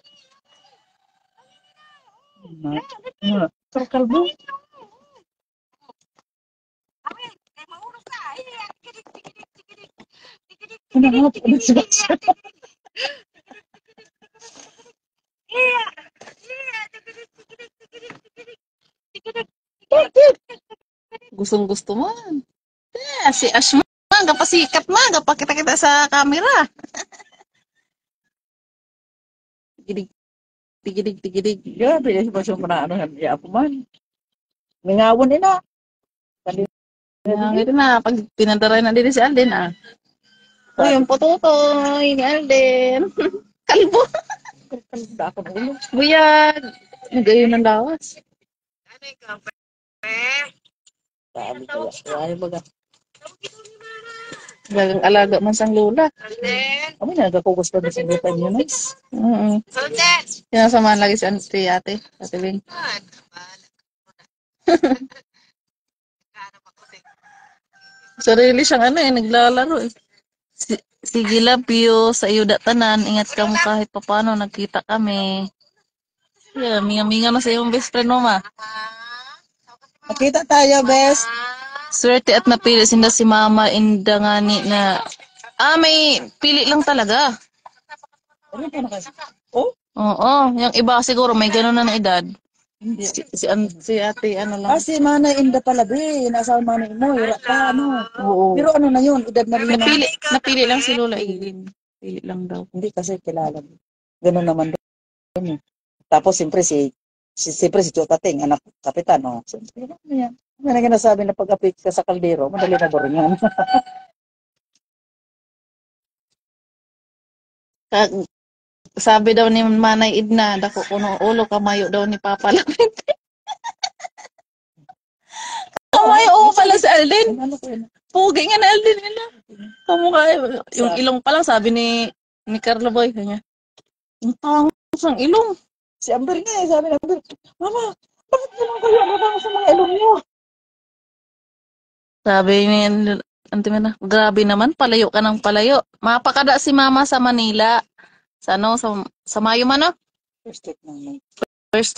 Kalbo. Hinahanap ko din si Basya. Gustong-gusto mo. Si Ash man, kapasikat man, kapakita-kita sa camera. Tigidig. Grabe, si Basya mo na ya po man. Ngawon ina. Ito na, pag pinadaray na din si Alden Uy, yung pototoy ni Alden. Kalbo. Kalbo ako na ulo. Buyag. Nagayon ng lawas. Sabi ko, ay baga. Gagang alaga man sang lula. Kami nagkakugusto na sa lupa niyo, nice. Sinasamahan lagi si ate. Ate Bing. Sarili siyang naglalaro eh. Sige, love you. Sa iyo tanan. Ingat ka mo kahit paano. Nagkita kami. Yeah, minga-minga na sa iyong best friend mo, Ma. Makita tayo, best. Swerte at napili sinda si Mama inda nga ni na... may pili lang talaga. Ano pa na kasi? Oh? Oo, yung iba siguro may ganun na edad. Si ate, lang. Kasi Manay Inda pala, be. Nasa Manay mo, hirap pa, Oo. Pero ano na yun, edad na rin Napili lang si Lola Eileen. Pili lang daw. Hindi kasi kilala. Ganun naman doon. Tapos, siyempre si Chotating, anak kapitan, Siyempre, ano yan? Ano na nasabi na pag-apit ka sa kaldero, madali na boring yan. Sabi daw ni Manay Idna, dako kuno ulo kamayo daw ni Papa Lapit. Kamayo pala si Alden. Pugi nga na Alden nila. Kamukha yung ilong pa lang sabi ni Carlo Boy kanya. Ang tangos ang ilong. Si Amber nga, sabi ni Amber, Mama, bakit naman kayo matangos sa mga ilong niyo? Sabi ni grabe naman, palayo ka ng palayo. Mapakada si Mama sa Manila. Sa Mayo man, First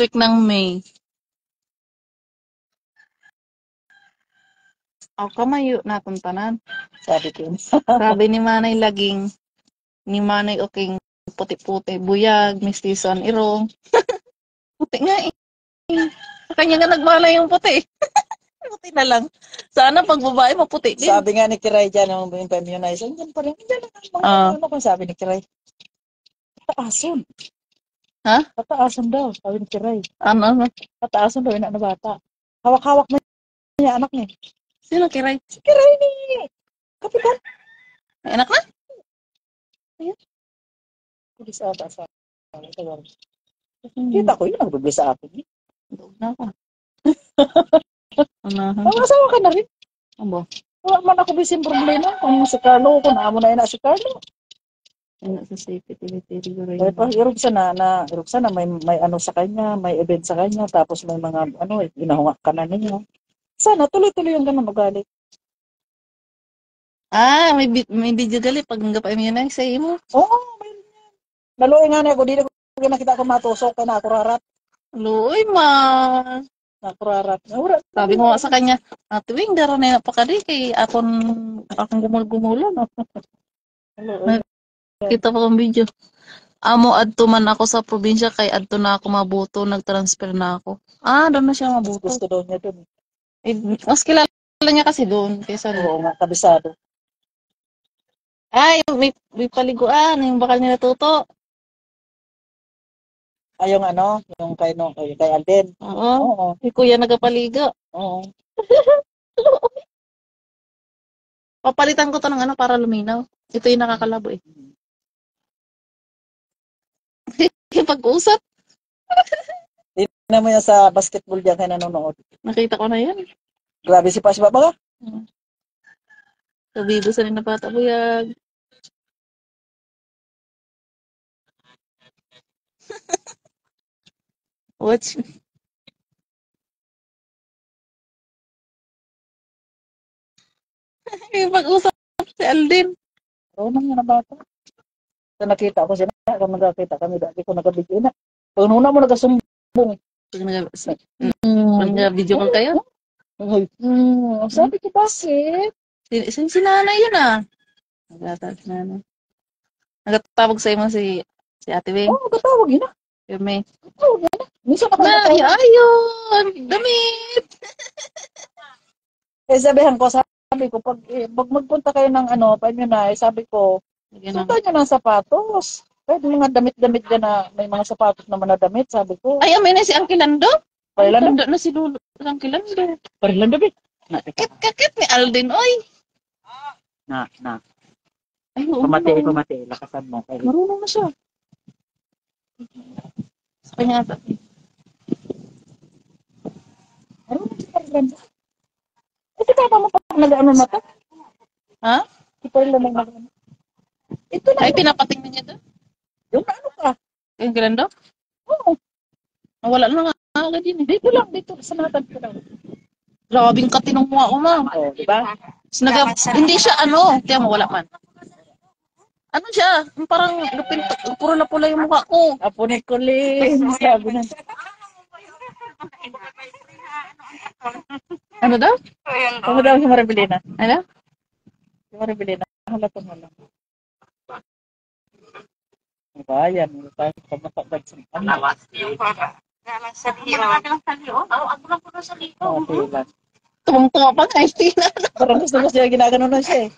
week ng May. Kamayo natong tanan. Sabi ko. Sabi ni Manay Laging, ni Manay Oking, puti-puti, buyag, mistison, irong. Puti nga eh. Kanya nga nagmana yung puti. Puti na lang. Sana pag babae maputi din. Sabi nga ni Kiray dyan, nung immunize, dyan pa rin. Dyan lang. Ano kung sabi ni Kiray? Pataason. Ha? Pataason daw, sabi ni Kiray. Ano? Pataason daw, ina na bata. Hawak-hawak na niya anak niya. Sino Kiray? Si Kiray ni Kapitan. May anak na? Ayan. Hindi sa ata sa kita ko yun, nagbibigay sa akin. Doon na ako. Asawa ka na rin. Abo. Wala man ako bisin problema. Kung si Carlo, kung naamo na si Carlo. Ano sa safety Kaya pa, irugsa na may ano sa kanya, may event sa kanya, tapos may mga, inahunga ka na niya. Sana tuloy-tuloy yung ganun ugali. Ah, may video gali pag nagpa yun na sa imo. Oo, mayroon yan. Naluoy nga na ako, di na ko nakita ko matusok ka na ako rarat. Luoy ma. Ako rarat. Wala. Sabi ko nga sa kanya, tuwing daro na napakadi kay akong gumul-gumulo no. Naluoy. Kita pa ang video. Amo adto man ako sa probinsya kay adto na ako mabuto, nag-transfer na ako. Ah, doon na siya mabuto. Gusto daw niya dun. Eh, mas kilala niya kasi doon kaysa Oo nga, kabisado. ay, may paliguan, yung bakal nila tuto. Ay, yung ano, yung kay, no, kay Alden. Oo. Oo. Si kuya nagapaligo. Oo. Papalitan ko to ng ano para luminaw. Ito yung nakakalabo eh. Pag-usap, Tingnan mo yan sa basketball dyan kaya nanonood. nakita ko na yan. Grabe si Pasba ba? Kabibo sa nina bata buyag. Watch. Yung pag-usap si Alden. Oo naman na bata. So, nakita ko siya na, kung nagkakita kami, dati ko nagkabigyo na. Pag nuna mo nagkasumbong. Pag video call kayo? Sabi ko, bakit? Si nanay yun ah. Nagtatawag si nanay. Nagtatawag sa imo si Ate Wing. Oo, katawag yun na. Kami. Katawag yun na. Minsan ako Na, nakatawag. ayun! Damit! Eh, sabihan ko, sabi ko, pag magpunta kayo ng ano, pa nyo na, sabi ko, sundan nyo ng sapatos. Kahit mga damit-damit dyan na may mga sapatos naman na damit, sabi ko. Ay, amay na si Uncle Lando. Parilando? Tanda na si Lolo. Uncle Lando. Parilando, be. Kakit ni Alden, oy. Na. Ay, oo. Pumati. Lakasan mo. Marunong na siya. Sa kanya ata. Marunong si Parilando. Ito ka ba mo pag nag-ano mata? Ha? Si Parilando nag-ano. Ito na. Ay, pinapatingnan niya doon. Yung ano ka? Yung Uncle Lando? Oo. Nawala na nga agad yun eh. Dito, sa natag ko lang. Grabing katinong mo ako, ma'am. Oo, diba? Hindi siya ano. Tiyan mo, wala man. Ano siya? Parang puro na pula yung mukha ko. Apo ni Colin. Sabi na. Ano daw? Ano daw si Maribelina? Ano? Si Maribelina. Halatong halang. Diba, yan. Tayo pamatagdag sa ano. Okay lang. Tumong-tunga pa nga. Hindi na. Parang gusto mo siya, ginagano na siya eh.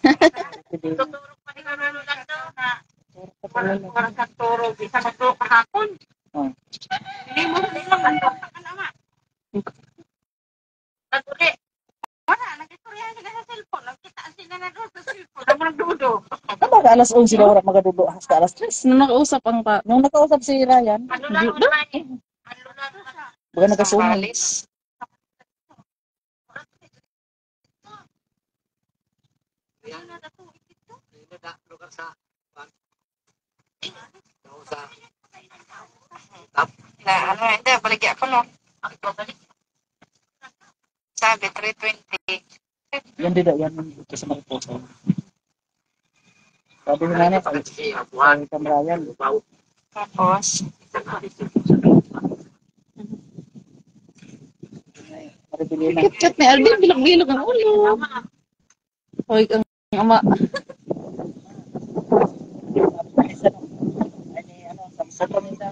Tutulog pa ni Karolo lang daw na parang katuro, bisa maturo kahapon. Hindi mo rin lang maturo ka naman. Naguli. Wala, nag-istorya sila sa cellphone. Nagkitaan sila na doon sa cellphone. Naman nagdudo. Ano ba, alas 11 na oras magadulo hasta alas 3? Nung nakausap ang pa. Nung nakausap si Ryan, Ano lang naman eh. Ano lang naman. baga nagkasuman. Na ano hindi, baligi ako no. Sabi 320. Yan din yan ito sa Mariposa. Sabi ni nanay, sabi kang Ryan. Tapos, Maribelina. Kit-kit ni Alden. Bilog-bilog ang ulo. Hoy, ang ama. Sa pamilya.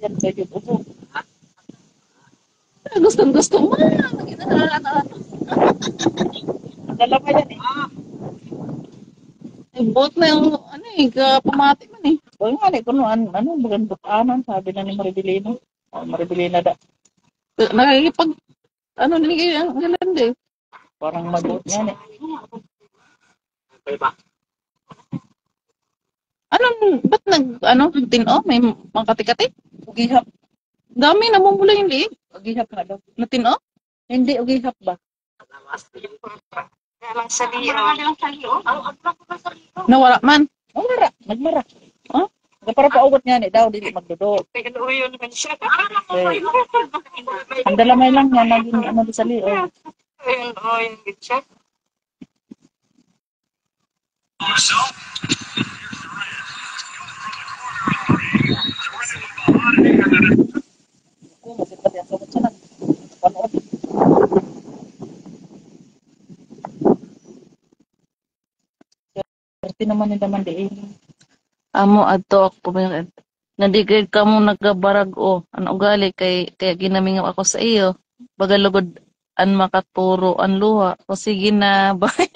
Yan, kayo upo. Gustong-gusto mo. Nakita na lang. Dalawa yan eh. Bot na yung ano eh. Pamati man eh. O nga ni, kung ano, magandang anan, sabi na ni Maribelina. Maribelina da. Nakikipag ano nilagay ang galand eh. Parang mag-out yan eh. Ba't tino? May mga kati-kati? Ugihap. Dami, namumula yung liig. Ugihap nga daw. Na tino? Hindi, ugihap ba? Lang sa liyo. Marami lang sa liyo. Ang ko pa sa liyo. Nawala man. Oh, mara. Nagmara. Ha? Para paugot niya ni daw, dili magdudo. Pero yun naman siya. Ang dalamay lang niya, naging ano sa liyo. Ayun, yun siya. Kung masit pati ang sumot siya na. Panood. Swerte naman ni Daman diin. Amo adto ako pumayag. Nadigid ka mo nagabarag o. Ano ugali kaya ginamingaw ako sa iyo. Bagalugod an makaturo an luha. O sige na, bye.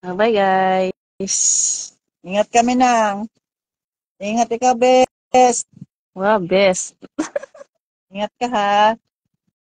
Bye guys. Ingat kami nang. Ingat ikaw, best. Wow, best. Ingat ka ha.